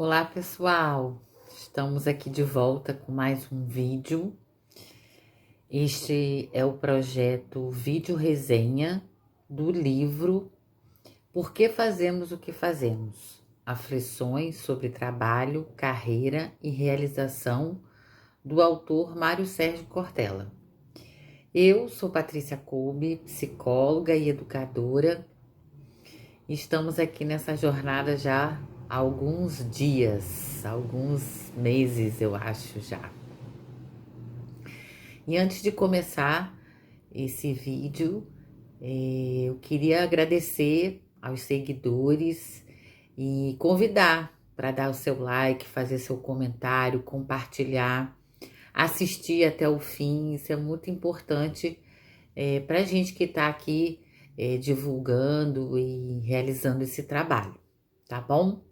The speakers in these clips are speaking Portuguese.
Olá pessoal, estamos aqui de volta com mais um vídeo. Este é o projeto Vídeo Resenha do livro Por que Fazemos o que Fazemos? Aflições sobre trabalho, carreira e realização, do autor Mário Sérgio Cortella. Eu sou Patrícia Kolbe, psicóloga e educadora. Estamos aqui nessa jornada já há alguns dias, alguns meses, eu acho já. E antes de começar esse vídeo, eu queria agradecer aos seguidores e convidar para dar o seu like, fazer seu comentário, compartilhar, assistir até o fim. Isso é muito importante para a gente que está aqui divulgando e realizando esse trabalho, tá bom?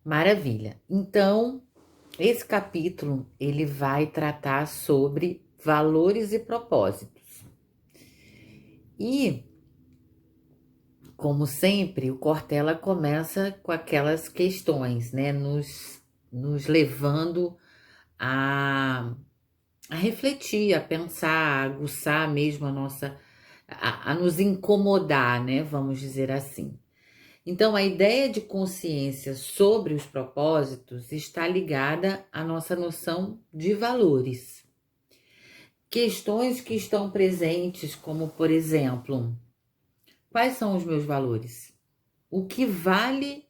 Maravilha. Então, esse capítulo ele vai tratar sobre valores e propósitos. E, como sempre, o Cortella começa com aquelas questões, né? Nos levando a refletir, a pensar, a aguçar mesmo a nossa, a nos incomodar, né? Vamos dizer assim. Então, a ideia de consciência sobre os propósitos está ligada à nossa noção de valores. Questões que estão presentes, como, por exemplo, quais são os meus valores? O que vale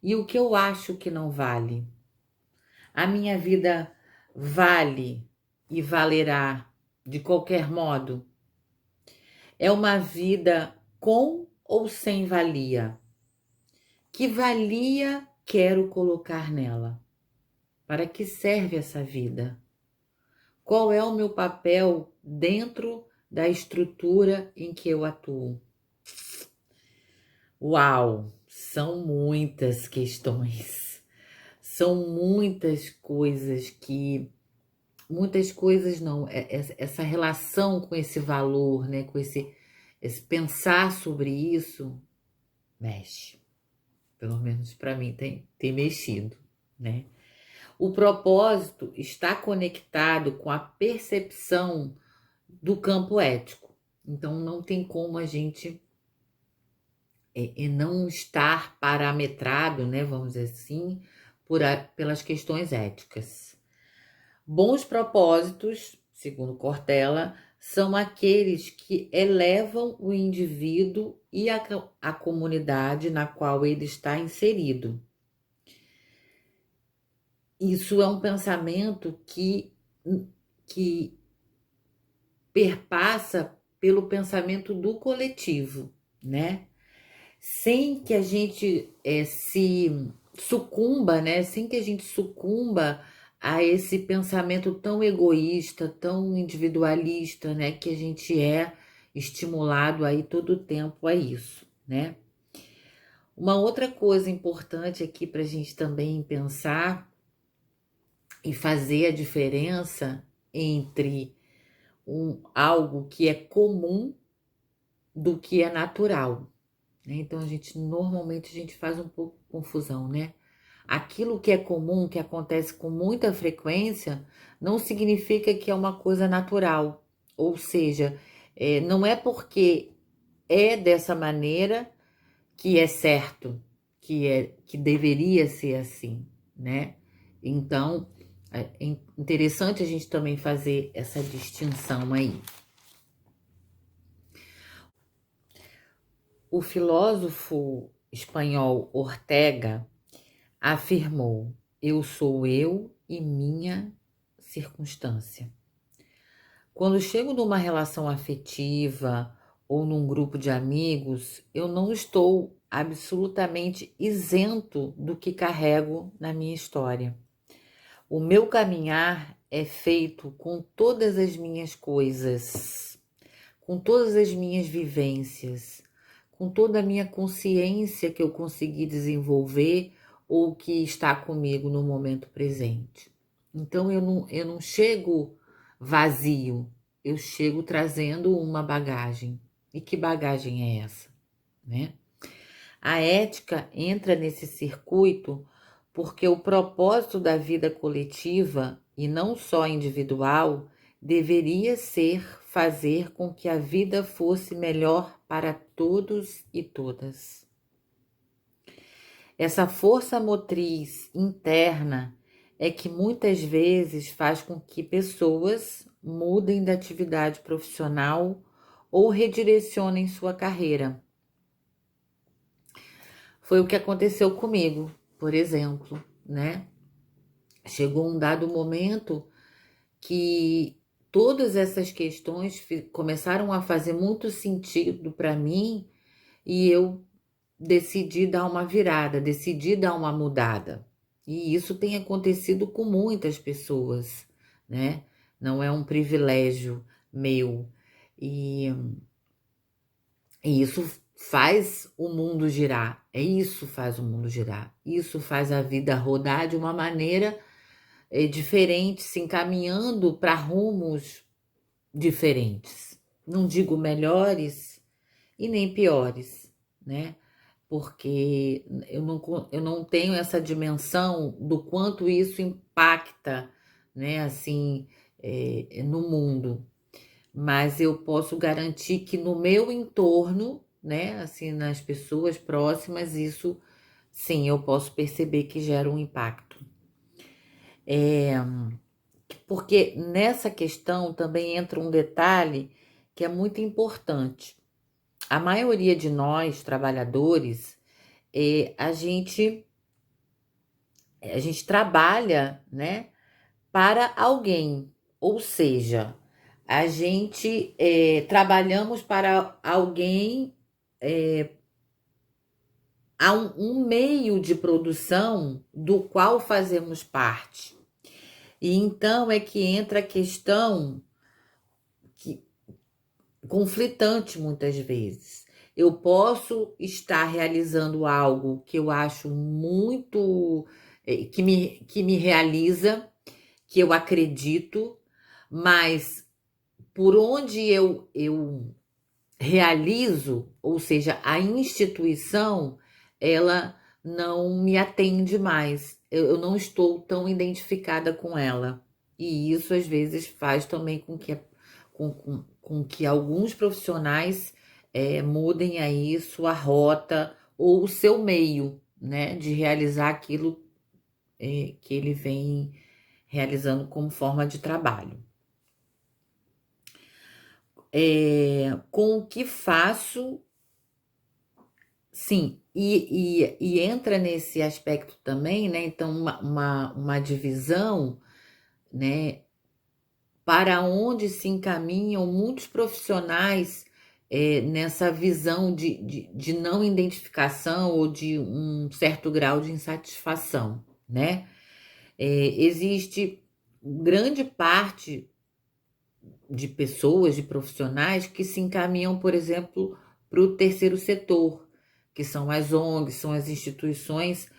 e o que eu acho que não vale? A minha vida vale e valerá de qualquer modo? É uma vida com ou sem valia? Que valia quero colocar nela? Para que serve essa vida? Qual é o meu papel dentro da estrutura em que eu atuo? Uau, são muitas questões. São muitas coisas não, essa relação com esse valor, né, com esse pensar sobre isso, mexe. Pelo menos para mim tem mexido, né? O propósito está conectado com a percepção do campo ético. Então, não tem como a gente não estar parametrado, né, vamos dizer assim, pelas questões éticas. Bons propósitos, segundo Cortella, são aqueles que elevam o indivíduo e a comunidade na qual ele está inserido. Isso é um pensamento que perpassa pelo pensamento do coletivo, né? Sem que a gente se sucumba, né? Sem que a gente sucumba a esse pensamento tão egoísta, tão individualista, né? Que a gente é estimulado aí todo o tempo a isso, né? Uma outra coisa importante aqui para a gente também pensar e fazer a diferença entre algo que é comum do que é natural, né? Então normalmente a gente faz um pouco de confusão, né? Aquilo que é comum, que acontece com muita frequência, não significa que é uma coisa natural. Ou seja, não é porque é dessa maneira que é certo, que deveria ser assim, né? Então, é interessante a gente também fazer essa distinção aí. O filósofo espanhol Ortega afirmou: eu sou eu e minha circunstância. Quando chego numa relação afetiva ou num grupo de amigos, eu não estou absolutamente isento do que carrego na minha história. O meu caminhar é feito com todas as minhas coisas, com todas as minhas vivências, com toda a minha consciência que eu consegui desenvolver ou que está comigo no momento presente. Então eu não chego vazio, eu chego trazendo uma bagagem. E que bagagem é essa, né? A ética entra nesse circuito porque o propósito da vida coletiva, e não só individual, deveria ser fazer com que a vida fosse melhor para todos e todas. Essa força motriz interna é que muitas vezes faz com que pessoas mudem de atividade profissional ou redirecionem sua carreira. Foi o que aconteceu comigo, por exemplo, né? Chegou um dado momento que todas essas questões começaram a fazer muito sentido para mim e eu decidi dar uma virada, decidi dar uma mudada. E isso tem acontecido com muitas pessoas, né? Não é um privilégio meu. E, e isso faz o mundo girar. É isso faz o mundo girar. Isso faz a vida rodar de uma maneira diferente, se encaminhando para rumos diferentes. Não digo melhores e nem piores, né? Porque eu não tenho essa dimensão do quanto isso impacta, né, assim, no mundo. Mas eu posso garantir que no meu entorno, né, assim, nas pessoas próximas, isso, sim, eu posso perceber que gera um impacto. Porque nessa questão também entra um detalhe que é muito importante. A maioria de nós, trabalhadores, a gente trabalha, né, para alguém, ou seja, a gente trabalhamos para alguém, há um meio de produção do qual fazemos parte. E então é que entra a questão que, conflitante muitas vezes. Eu posso estar realizando algo que eu acho muito, que me realiza, que eu acredito, mas por onde eu realizo, ou seja, a instituição, ela não me atende mais. Eu não estou tão identificada com ela. E isso às vezes faz também com que alguns profissionais mudem aí sua rota ou o seu meio, né, de realizar aquilo que ele vem realizando como forma de trabalho. Com o que faço, sim, e entra nesse aspecto também, né? Então, uma divisão, né? Para onde se encaminham muitos profissionais nessa visão de não identificação ou de um certo grau de insatisfação, né? Existe grande parte de pessoas, de profissionais que se encaminham, por exemplo, para o terceiro setor, que são as ONGs, são as instituições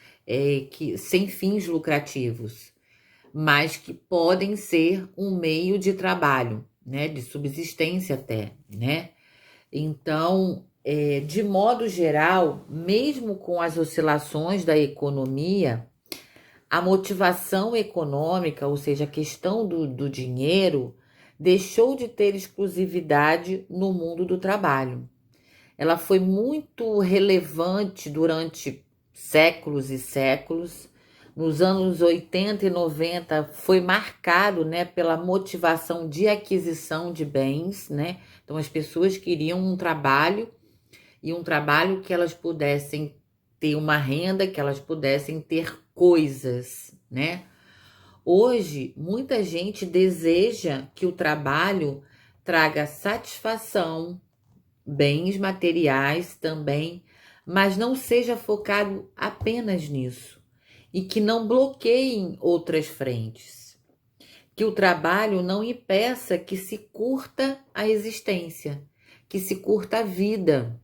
que sem fins lucrativos, mas que podem ser um meio de trabalho, né, de subsistência até, né? Então, de modo geral, mesmo com as oscilações da economia, a motivação econômica, ou seja, a questão do dinheiro, deixou de ter exclusividade no mundo do trabalho. Ela foi muito relevante durante séculos e séculos. Nos anos 80 e 90 foi marcado, né, pela motivação de aquisição de bens, né? Então as pessoas queriam um trabalho e um trabalho que elas pudessem ter uma renda, que elas pudessem ter coisas, né? Hoje, muita gente deseja que o trabalho traga satisfação, bens materiais também, mas não seja focado apenas nisso e que não bloqueiem outras frentes. Que o trabalho não impeça que se curta a existência, que se curta a vida.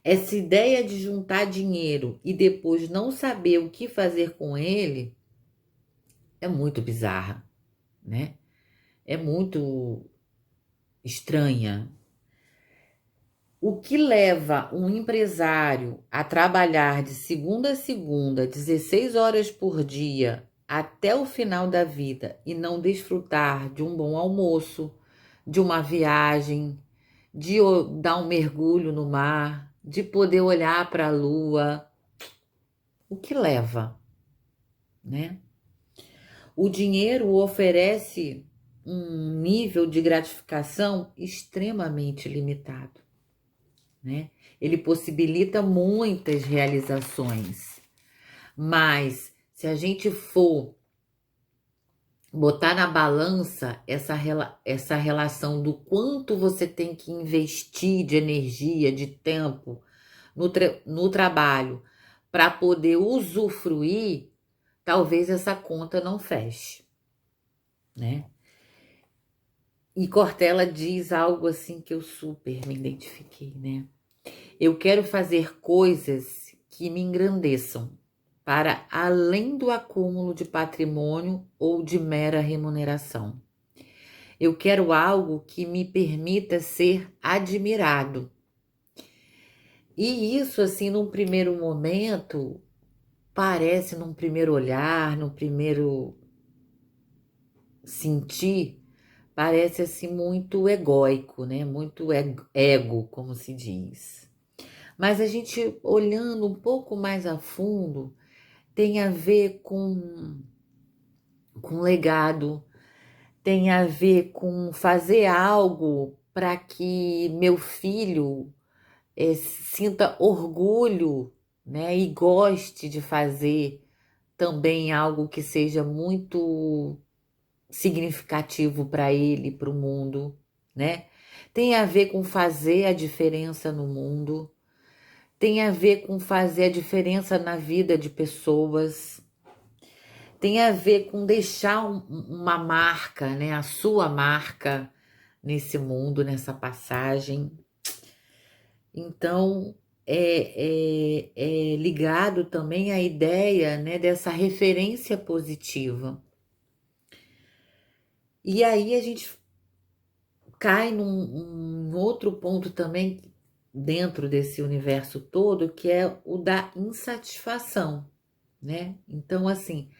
Essa ideia de juntar dinheiro e depois não saber o que fazer com ele é muito bizarra, né? É muito estranha. O que leva um empresário a trabalhar de segunda a segunda, 16 horas por dia, até o final da vida e não desfrutar de um bom almoço, de uma viagem, de dar um mergulho no mar, de poder olhar para a lua? O que leva, né? O dinheiro oferece um nível de gratificação extremamente limitado, né? Ele possibilita muitas realizações, mas se a gente for botar na balança essa relação do quanto você tem que investir de energia, de tempo no trabalho para poder usufruir, talvez essa conta não feche, né? E Cortella diz algo assim que eu super me identifiquei, né? Eu quero fazer coisas que me engrandeçam, para além do acúmulo de patrimônio ou de mera remuneração. Eu quero algo que me permita ser admirado. E isso, assim, num primeiro momento, parece, num primeiro olhar, num primeiro sentir, parece assim muito egóico, né? Muito ego, como se diz. Mas a gente olhando um pouco mais a fundo, tem a ver com legado, tem a ver com fazer algo para que meu filho sinta orgulho, né? E goste de fazer também algo que seja muito significativo para ele, para o mundo, né? Tem a ver com fazer a diferença no mundo, tem a ver com fazer a diferença na vida de pessoas, tem a ver com deixar uma marca, né? A sua marca nesse mundo, nessa passagem. Então, é ligado também à ideia, né, dessa referência positiva. E aí a gente cai num outro ponto também dentro desse universo todo, que é o da insatisfação, né? Então, assim,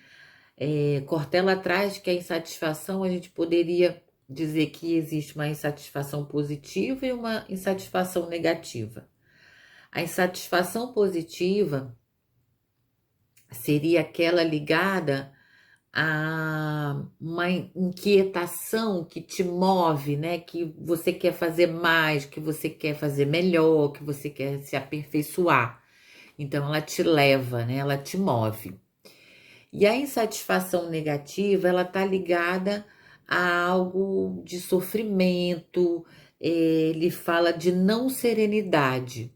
Cortella traz que a insatisfação, a gente poderia dizer que existe uma insatisfação positiva e uma insatisfação negativa. A insatisfação positiva seria aquela ligada a uma inquietação que te move, né? Que você quer fazer mais, que você quer fazer melhor, que você quer se aperfeiçoar. Então ela te leva, né? Ela te move. E a insatisfação negativa, ela tá ligada a algo de sofrimento, ele fala de não serenidade.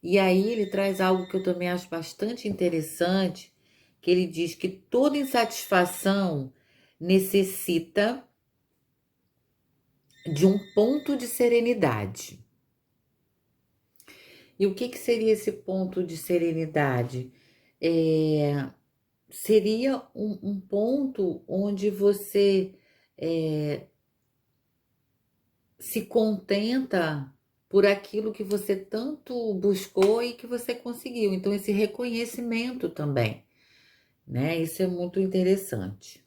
E aí ele traz algo que eu também acho bastante interessante, que ele diz que toda insatisfação necessita de um ponto de serenidade. E o que seria esse ponto de serenidade? Seria um ponto onde você se contenta por aquilo que você tanto buscou e que você conseguiu. Então, esse reconhecimento também, né? Isso é muito interessante.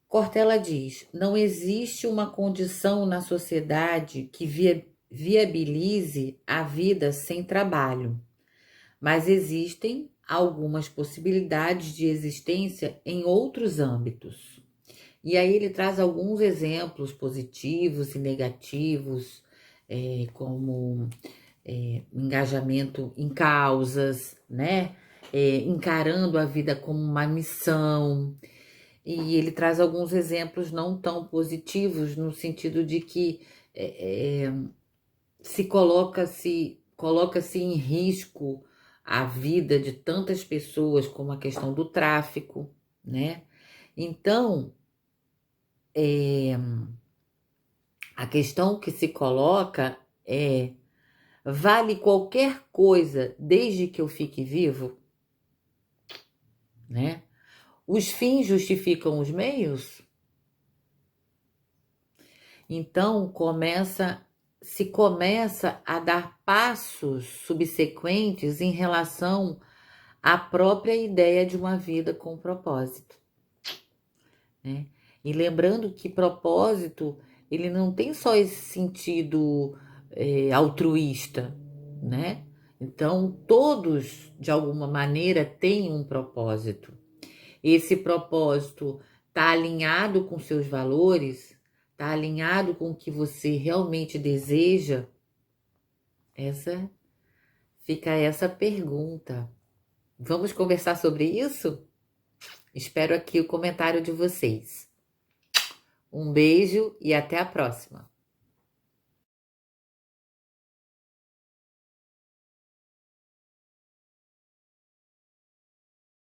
Cortella diz: não existe uma condição na sociedade que viabilize a vida sem trabalho, mas existem algumas possibilidades de existência em outros âmbitos. E aí ele traz alguns exemplos positivos e negativos, como engajamento em causas, né? Encarando a vida como uma missão. E ele traz alguns exemplos não tão positivos, no sentido de que coloca-se em risco a vida de tantas pessoas, como a questão do tráfico, né? Então, a questão que se coloca é: vale qualquer coisa desde que eu fique vivo, né? Os fins justificam os meios? Então começa se começa a dar passos subsequentes em relação à própria ideia de uma vida com propósito, né? E lembrando que propósito, ele não tem só esse sentido altruísta, né? Então, todos, de alguma maneira, têm um propósito. Esse propósito está alinhado com seus valores, está alinhado com o que você realmente deseja? Essa fica essa pergunta. Vamos conversar sobre isso? Espero aqui o comentário de vocês. Um beijo e até a próxima.